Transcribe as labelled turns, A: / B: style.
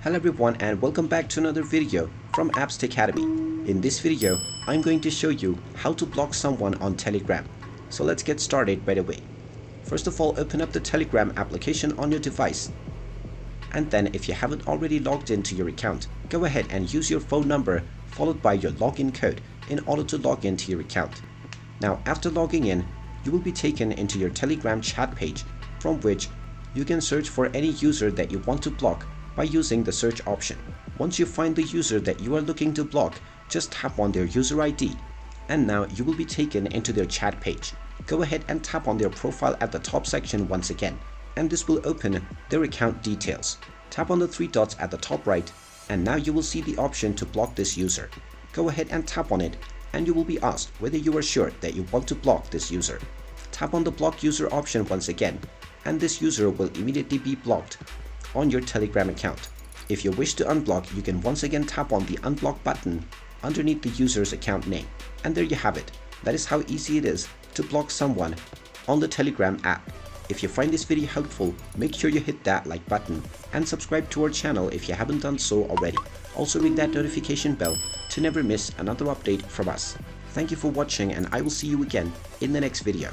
A: Hello everyone and welcome back to another video from Apps Academy. In this video, I'm going to show you how to block someone on Telegram. So let's get started right away. First of all, open up the Telegram application on your device. And then if you haven't already logged into your account, go ahead and use your phone number followed by your login code in order to log into your account. Now after logging in, you will be taken into your Telegram chat page from which you can search for any user that you want to block by using the search option. Once you find the user that you are looking to block, just tap on their user ID and now you will be taken into their chat page. Go ahead and tap on their profile at the top section once again and this will open their account details. Tap on the three dots at the top right and now you will see the option to block this user. Go ahead and tap on it and you will be asked whether you are sure that you want to block this user. Tap on the block user option once again and this user will immediately be blocked on your Telegram account. If you wish to unblock, you can once again tap on the unblock button underneath the user's account name. And there you have it. That is how easy it is to block someone on the Telegram app. If you find this video helpful, make sure you hit that like button and subscribe to our channel if you haven't done so already. Also ring that notification bell to never miss another update from us. Thank you for watching and I will see you again in the next video.